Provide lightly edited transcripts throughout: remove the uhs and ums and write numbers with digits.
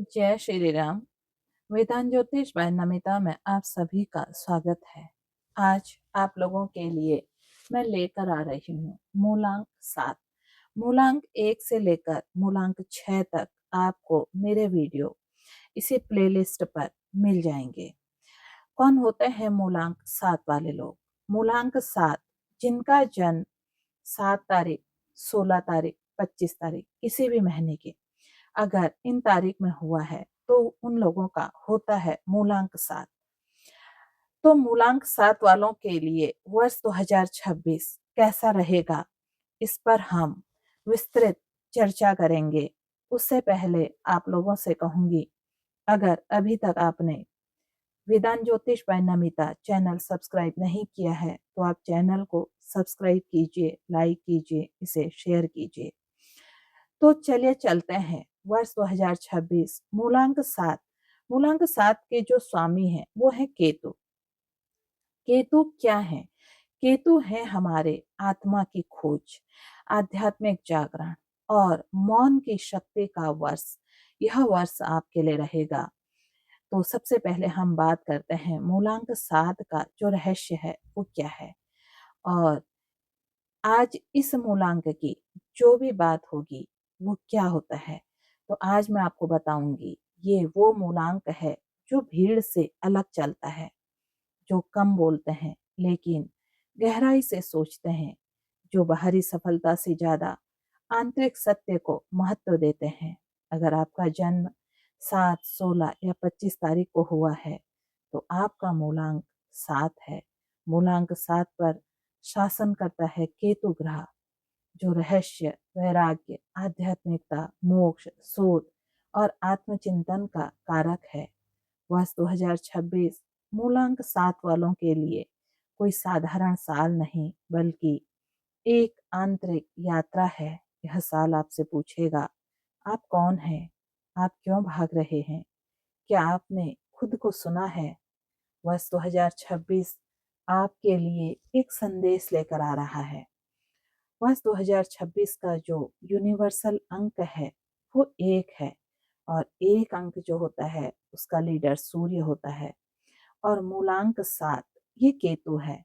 जय श्री राम। वेदांत ज्योतिष बाय नमिता में आप सभी का स्वागत है। आज आप लोगों के लिए मैं लेकर आ रही हूँ मूलांक 7। मूलांक 1 से लेकर मूलांक 6 तक आपको मेरे वीडियो इसी प्लेलिस्ट पर मिल जाएंगे। कौन होते हैं मूलांक 7 वाले लोग? मूलांक 7 जिनका जन्म 7 तारीख, 16 तारीख, 25 तारीख किसी भी महीने के अगर इन तारीख में हुआ है तो उन लोगों का होता है मूलांक 7। तो मूलांक 7 वालों के लिए वर्ष 2026 कैसा रहेगा, इस पर हम विस्तृत चर्चा करेंगे। उससे पहले आप लोगों से कहूंगी, अगर अभी तक आपने वेदांत ज्योतिष बाय नमिता चैनल सब्सक्राइब नहीं किया है तो आप चैनल को सब्सक्राइब कीजिए, लाइक कीजिए, इसे शेयर कीजिए। तो चलिए चलते हैं वर्ष 2026 मूलांक 7। मूलांक 7 के जो स्वामी हैं वो है केतु। केतु क्या है? केतु है हमारे आत्मा की खोज, आध्यात्मिक जागरण और मौन की शक्ति का वर्ष। यह वर्ष आपके लिए रहेगा। तो सबसे पहले हम बात करते हैं मूलांक 7 का जो रहस्य है वो क्या है। और आज इस मूलांक की जो भी बात होगी वो क्या होता है, तो आज मैं आपको बताऊंगी। ये वो मूलांक है जो भीड़ से अलग चलता है, जो कम बोलते हैं लेकिन गहराई से सोचते हैं, जो बाहरी सफलता से ज्यादा आंतरिक सत्य को महत्व देते हैं। अगर आपका जन्म 7, 16 या 25 तारीख को हुआ है तो आपका मूलांक 7 है। मूलांक 7 पर शासन करता है केतु ग्रह, जो रहस्य, वैराग्य, आध्यात्मिकता, मोक्ष, शोध और आत्मचिंतन का कारक है। वर्ष 2026 मूलांक 7 वालों के लिए कोई साधारण साल नहीं बल्कि एक आंतरिक यात्रा है। यह साल आपसे पूछेगा, आप कौन हैं? आप क्यों भाग रहे हैं? क्या आपने खुद को सुना है? वर्ष 2026 आपके लिए एक संदेश लेकर आ रहा है। वर्ष 2026 का जो यूनिवर्सल अंक है वो 1 है, और 1 अंक जो होता है उसका लीडर सूर्य होता है। और मूलांक 7 ये केतु है।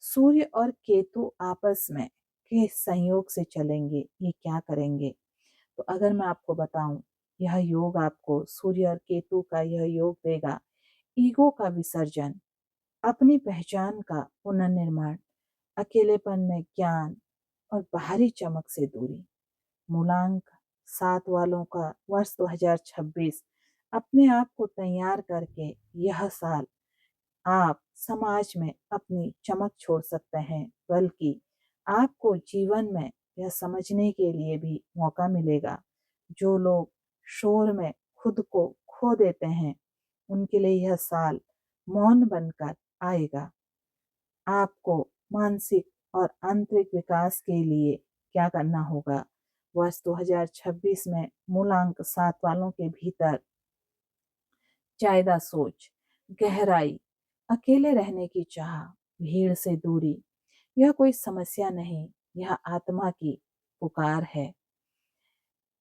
सूर्य और केतु आपस में के संयोग से चलेंगे, ये क्या करेंगे? तो अगर मैं आपको बताऊं, यह योग आपको सूर्य और केतु का यह योग देगा ईगो का विसर्जन, अपनी पहचान का पुनर्निर्माण, अकेलेपन में ज्ञान और बाहरी चमक से दूरी। मूलांक 7 वालों का वर्ष 2026 अपने आप को तैयार करके यह साल आप समाज में अपनी चमक छोड़ सकते हैं, बल्कि आपको जीवन में यह समझने के लिए भी मौका मिलेगा। जो लोग शोर में खुद को खो देते हैं उनके लिए यह साल मौन बनकर आएगा। आपको मानसिक और आंतरिक विकास के लिए क्या करना होगा? वर्ष 2026 में मूलांक 7 वालों के भीतर ज्यादा सोच, गहराई, अकेले रहने की चाह, भीड़ से दूरी, यह कोई समस्या नहीं, यह आत्मा की पुकार है।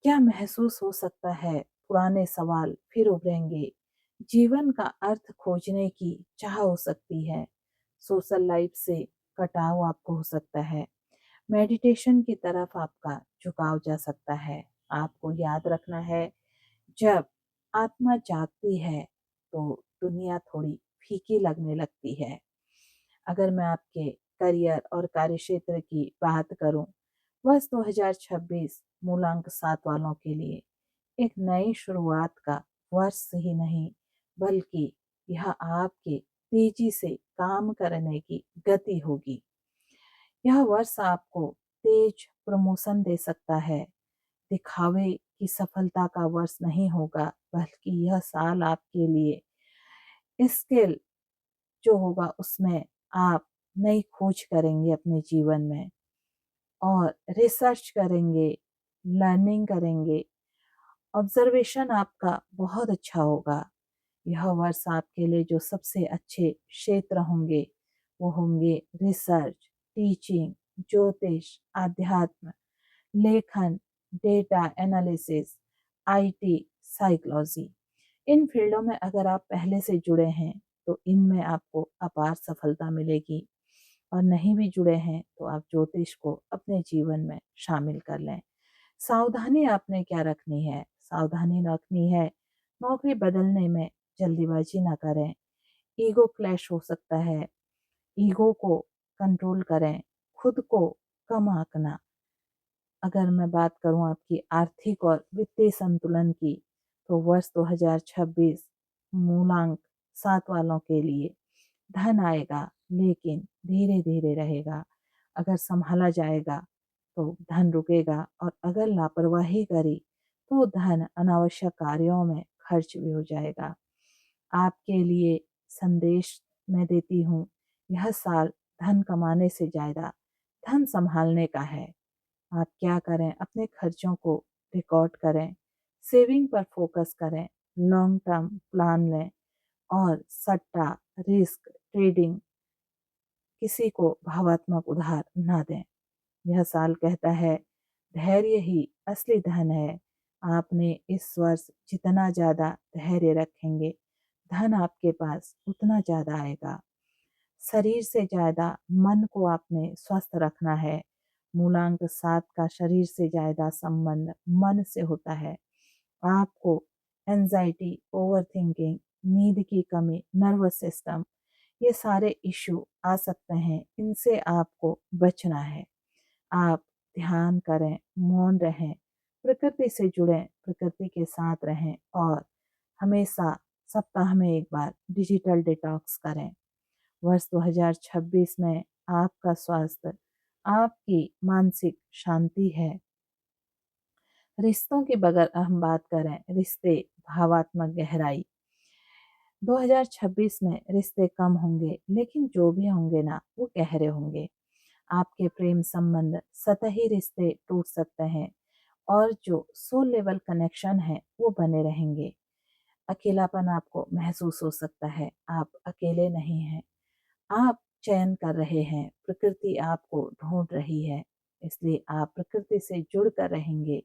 क्या महसूस हो सकता है? पुराने सवाल फिर उभरेंगे। जीवन का अर्थ खोजने की चाह हो सकती है। सोशल लाइफ से कटाव आपको हो सकता है। मेडिटेशन की तरफ आपका झुकाव जा सकता है। आपको याद रखना है, जब आत्मा जागती है तो दुनिया थोड़ी फीकी लगने लगती है। अगर मैं आपके करियर और कार्यक्षेत्र की बात करूं, वर्ष 2026 मूलांक 7 वालों के लिए एक नई शुरुआत का वर्ष ही नहीं बल्कि यह आपके तेजी से काम करने की गति होगी। यह वर्ष आपको तेज प्रमोशन दे सकता है। दिखावे की सफलता का वर्ष नहीं होगा, बल्कि यह साल आपके लिए स्किल जो होगा उसमें आप नई खोज करेंगे अपने जीवन में, और रिसर्च करेंगे, लर्निंग करेंगे, ऑब्जर्वेशन आपका बहुत अच्छा होगा। यह वर्ष आपके लिए जो सबसे अच्छे क्षेत्र होंगे वो होंगे रिसर्च, टीचिंग, ज्योतिष, अध्यात्म, लेखन, डेटा एनालिसिस, आईटी, साइकोलॉजी। इन फील्डों में अगर आप पहले से जुड़े हैं तो इनमें आपको अपार सफलता मिलेगी, और नहीं भी जुड़े हैं तो आप ज्योतिष को अपने जीवन में शामिल कर लें। सावधानी आपने क्या रखनी है? सावधानी रखनी है नौकरी बदलने में जल्दीबाजी ना करें। ईगो क्लैश हो सकता है, ईगो को कंट्रोल करें, खुद को कम आंकना। अगर मैं बात करूं आपकी आर्थिक और वित्तीय संतुलन की, तो वर्ष 2026 मूलांक 7 वालों के लिए धन आएगा, लेकिन धीरे धीरे रहेगा। अगर संभाला जाएगा तो धन रुकेगा, और अगर लापरवाही करी तो धन अनावश्यक कार्यों में खर्च भी हो जाएगा। आपके लिए संदेश मैं देती हूँ, यह साल धन कमाने से ज्यादा धन संभालने का है। आप क्या करें? अपने खर्चों को रिकॉर्ड करें, सेविंग पर फोकस करें, लॉन्ग टर्म प्लान लें, और सट्टा, रिस्क, ट्रेडिंग, किसी को भावात्मक उधार ना दें। यह साल कहता है धैर्य ही असली धन है। आपने इस वर्ष जितना ज्यादा धैर्य रखेंगे, धन आपके पास उतना ज्यादा आएगा। शरीर से ज्यादा मन को आपने स्वस्थ रखना है। मूलांक 7 का शरीर से ज्यादा संबंध मन से होता है। आपको एंजाइटी, ओवरथिंकिंग, नींद की कमी, नर्वस सिस्टम, ये सारे इश्यू आ सकते हैं। इनसे आपको बचना है। आप ध्यान करें, मौन रहें, प्रकृति से जुड़ें, प्रकृति के साथ रहें, और हमेशा सप्ताह में एक बार डिजिटल डिटॉक्स करें। वर्ष 2026 में आपका स्वास्थ्य, आपकी मानसिक शांति है। रिश्तों की अगर हम बात करें, रिश्ते, भावात्मक गहराई, 2026 में रिश्ते कम होंगे, लेकिन जो भी होंगे ना, वो गहरे होंगे। आपके प्रेम संबंध, सतही रिश्ते टूट सकते हैं, और जो सोल लेवल कनेक्शन है वो बने रहेंगे। अकेलापन आपको महसूस हो सकता है, आप अकेले नहीं हैं। आप चयन कर रहे हैं, प्रकृति आपको ढूंढ रही है। इसलिए आप प्रकृति से जुड़ कर रहेंगे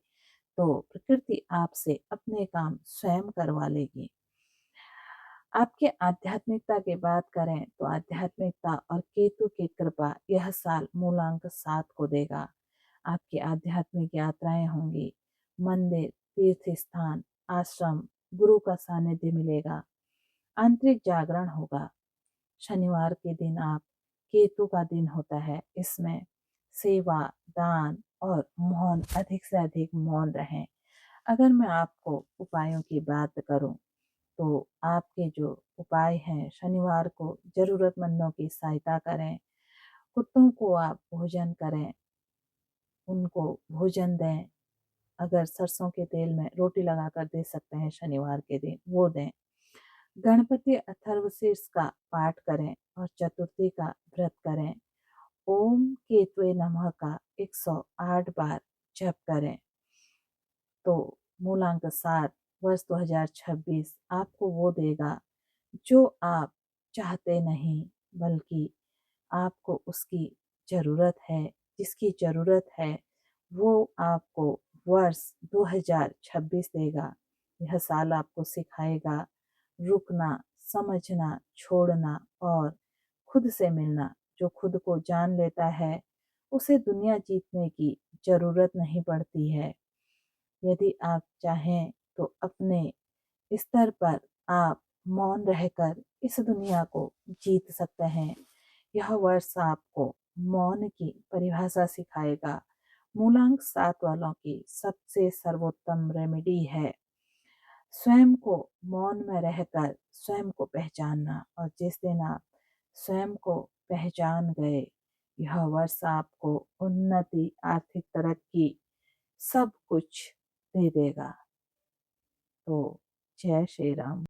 तो प्रकृति आपसे अपने काम स्वयं करवा लेगी। आपके आध्यात्मिकता की बात करें तो आध्यात्मिकता और केतु की कृपा यह साल मूलांक 7 को देगा। आपकी आध्यात्मिक यात्राएं होंगी, मंदिर, तीर्थ स्थान, आश्रम, गुरु का सानिध्य मिलेगा, आंतरिक जागरण होगा। शनिवार के दिन आप, केतु का दिन होता है, इसमें सेवा, दान और मौन, अधिक से अधिक मौन रहें। अगर मैं आपको उपायों की बात करूं तो आपके जो उपाय हैं, शनिवार को जरूरतमंदों की सहायता करें, कुत्तों को आप भोजन करें, उनको भोजन दें। अगर सरसों के तेल में रोटी लगाकर दे सकते हैं शनिवार के दिन, वो दें। गणपति अथर्वशीर्ष का पाठ करें और चतुर्थी का व्रत करें। ओम केतवे नमः का 108 बार जप करें। तो मूलांक 7 वर्ष 2026 आपको वो देगा जो आप चाहते नहीं, बल्कि आपको उसकी ज़रूरत है। जिसकी ज़रूरत है वो आपको वर्ष 2026 देगा। यह साल आपको सिखाएगा रुकना, समझना, छोड़ना और खुद से मिलना। जो खुद को जान लेता है उसे दुनिया जीतने की ज़रूरत नहीं पड़ती है। यदि आप चाहें तो अपने स्तर पर आप मौन रहकर इस दुनिया को जीत सकते हैं। यह वर्ष आपको मौन की परिभाषा सिखाएगा। मूलांक 7 वालों की सबसे सर्वोत्तम रेमेडी है स्वयं को मौन में रहकर स्वयं को पहचानना। और जिस दिन आप स्वयं को पहचान गए, यह वर्ष आपको उन्नति, आर्थिक तरक्की, सब कुछ दे देगा। तो जय श्री राम।